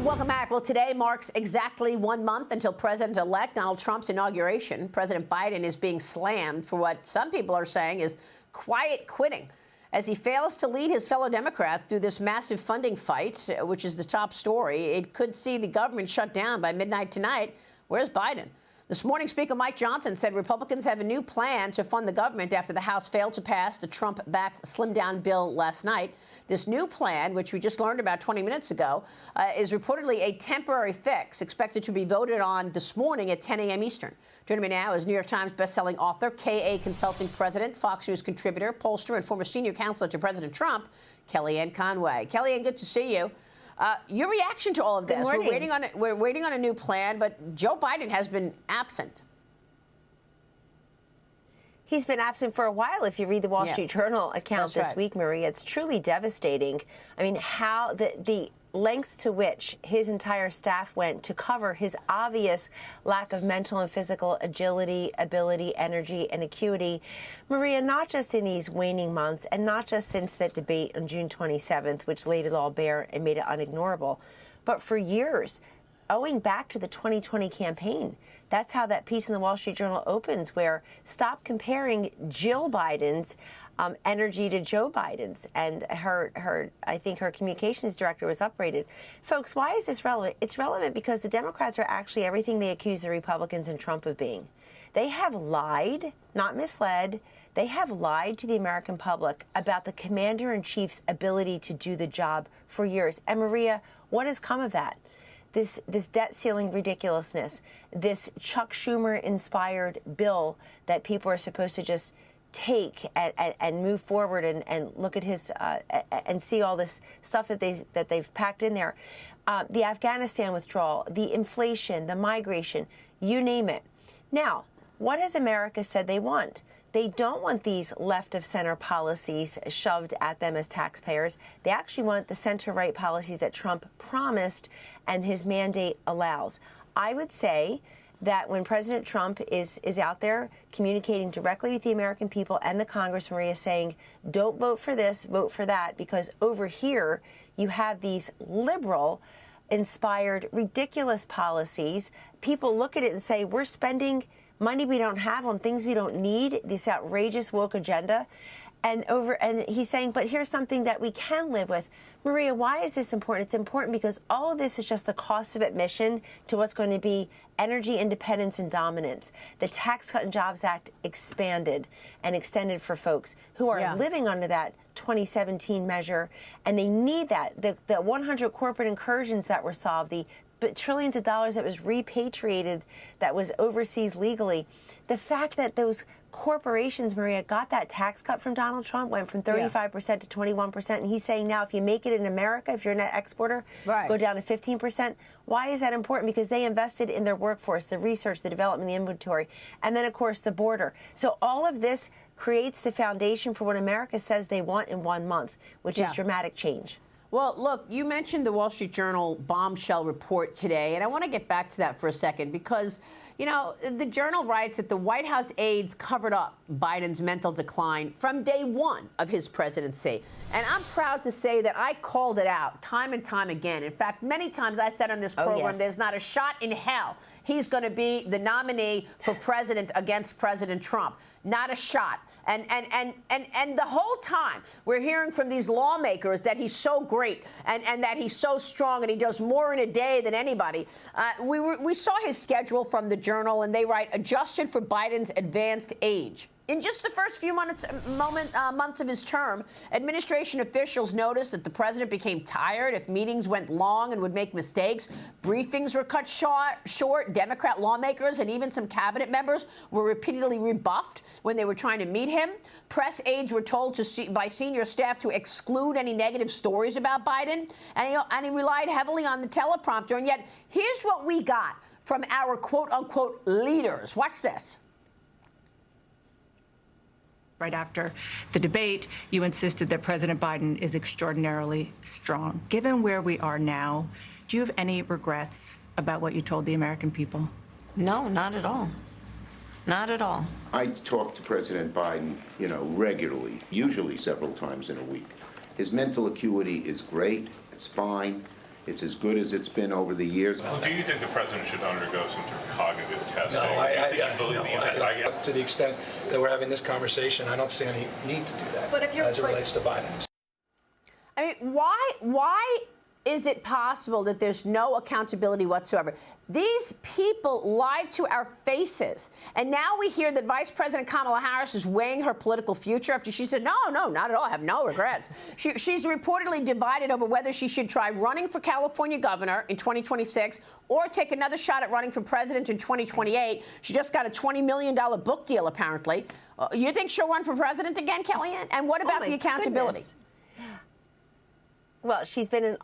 Welcome back. Well, today marks exactly 1 month until President-elect Donald Trump's inauguration. President Biden is being slammed for what some people are saying is quiet quitting as he fails to lead his fellow Democrats through this massive funding fight, which is the top story. It could see the government shut down by midnight tonight. Where's Biden? This morning, Speaker Mike Johnson said Republicans have a new plan to fund the government after the House failed to pass the Trump-backed slim-down bill last night. This new plan, which we just learned about 20 minutes ago, is reportedly a temporary fix, expected to be voted on this morning at 10 a.m. Eastern. Joining me now is New York Times bestselling author, KAConsulting President, Fox News contributor, pollster, and former senior counselor to President Trump, Kellyanne Conway. Kellyanne, good to see you. Your reaction to all of this? We're waiting on a new plan, but Joe Biden has been absent. He's been absent for a while. If you read the Wall Street Journal account this week, Maria, it's truly devastating. I mean, how the lengths to which his entire staff went to cover his obvious lack of mental and physical agility, ability, energy, and acuity. Maria, not just in these waning months and not just since that debate on June 27th, which laid it all bare and made it unignorable, but for years, owing back to the 2020 campaign. That's how that piece in the Wall Street Journal opens, where stop comparing Jill Biden's energy to Joe Biden's, and I think her communications director was upbraided. Folks, why is this relevant? It's relevant because the Democrats are actually everything they accuse the Republicans and Trump of being. They have lied, not misled. They have lied to the American public about the commander-in-chief's ability to do the job for years. And Maria, what has come of that? This debt ceiling ridiculousness, this Chuck Schumer-inspired bill that people are supposed to just take and move forward and look at his and see all this stuff that they've packed in there, the Afghanistan withdrawal, the inflation, the migration, you name it. Now, what has America said they want? They don't want these left-of-center policies shoved at them as taxpayers. They actually want the center-right policies that Trump promised and his mandate allows. I would say that when President Trump is out there communicating directly with the American people and the Congress, Maria, saying, don't vote for this, vote for that, because over here you have these liberal-inspired, ridiculous policies. People look at it and say, we're spending money we don't have on things we don't need, this outrageous woke agenda. And he's saying, but here's something that we can live with. Maria, why is this important? It's important because all of this is just the cost of admission to what's going to be energy independence and dominance. The Tax Cut and Jobs Act expanded and extended for folks who are living under that 2017 measure, and they need that. The 100 corporate incursions that were solved, the trillions of dollars that was repatriated, that was overseas legally. The fact that those corporations, Maria, got that tax cut from Donald Trump, went from 35% to 21%. And he's saying now if you make it in America, if you're a net exporter, go down to 15%. Why is that important? Because they invested in their workforce, the research, the development, the inventory, and then, of course, the border. So all of this creates the foundation for what America says they want in 1 month, which is dramatic change. Well, look, you mentioned the Wall Street Journal bombshell report today, and I want to get back to that for a second because, you know, the Journal writes that the White House aides covered up Biden's mental decline from day one of his presidency. And I'm proud to say that I called it out time and time again. In fact, many times I said on this program, there's not a shot in hell he's going to be the nominee for president against President Trump. Not a shot. And the whole time we're hearing from these lawmakers that he's so great and that he's so strong and he does more in a day than anybody. We saw his schedule from the Journal, and they write, adjusted for Biden's advanced age. In just the first few months of his term, administration officials noticed that the president became tired if meetings went long and would make mistakes. Briefings were cut short. Democrat lawmakers and even some cabinet members were repeatedly rebuffed when they were trying to meet him. Press aides were told by senior staff to exclude any negative stories about Biden, and he relied heavily on the teleprompter. And yet, here's what we got from our quote-unquote leaders. Watch this. Right after the debate, you insisted that President Biden is extraordinarily strong. Given where we are now, do you have any regrets about what you told the American people? No, not at all. Not at all. I talk to President Biden, regularly, usually several times in a week. His mental acuity is great. It's fine. It's as good as it's been over the years. Well, do you think the president should undergo some sort of cognitive testing? No, to the extent that we're having this conversation, I don't see any need to do that. But if as it relates to Biden. I mean, why is it possible that there's no accountability whatsoever? These people lied to our faces. And now we hear that Vice President Kamala Harris is weighing her political future after she said, no, not at all. I have no regrets. She's reportedly divided over whether she should try running for California governor in 2026 or take another shot at running for president in 2028. She just got a $20 million book deal, apparently. You think she'll run for president again, Kellyanne? And what about the accountability? Goodness. Well, she's been in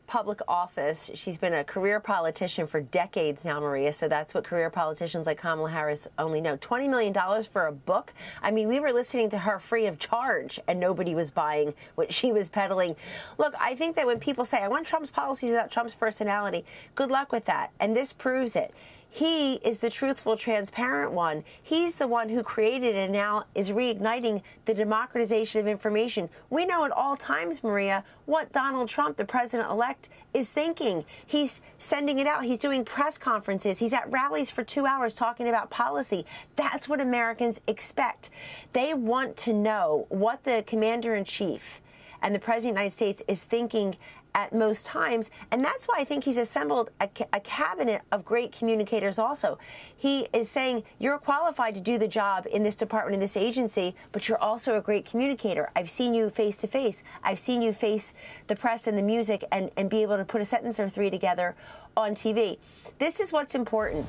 public office. She's been a career politician for decades now, Maria, so that's what career politicians like Kamala Harris only know. $20 million for a book? I mean, we were listening to her free of charge, and nobody was buying what she was peddling. Look, I think that when people say, I want Trump's policies without Trump's personality, good luck with that, and this proves it. He is the truthful, transparent one. He's the one who created and now is reigniting the democratization of information. We know at all times, Maria, what Donald Trump, the president-elect, is thinking. He's sending it out. He's doing press conferences. He's at rallies for 2 hours talking about policy. That's what Americans expect. They want to know what the commander-in-chief and the president of the United States is thinking at most times, and that's why I think he's assembled a cabinet of great communicators also. He is saying, you're qualified to do the job in this department, in this agency, but you're also a great communicator. I've seen you face to face. I've seen you face the press and the music and be able to put a sentence or three together on TV. This is what's important.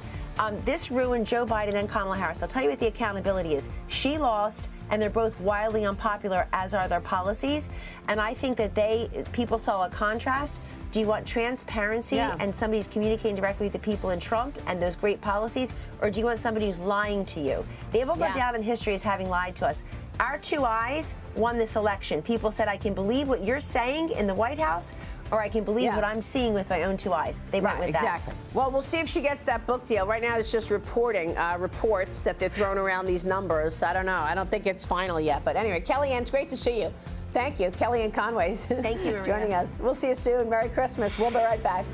This ruined Joe Biden and Kamala Harris. I'll tell you what the accountability is. She lost, and they're both wildly unpopular, as are their policies. And I think that people saw a contrast. Do you want transparency and somebody who's communicating directly with the people in Trump and those great policies, or do you want somebody who's lying to you? They will go down in history as having lied to us. Our two eyes won this election. People said, I can believe what you're saying in the White House, or I can believe what I'm seeing with my own two eyes. They went with that. Exactly. Well, we'll see if she gets that book deal. Right now, it's just reports that they're throwing around these numbers. I don't know. I don't think it's final yet. But anyway, Kellyanne, it's great to see you. Thank you. Kellyanne Conway. Thank you, Maria. Joining us. We'll see you soon. Merry Christmas. We'll be right back.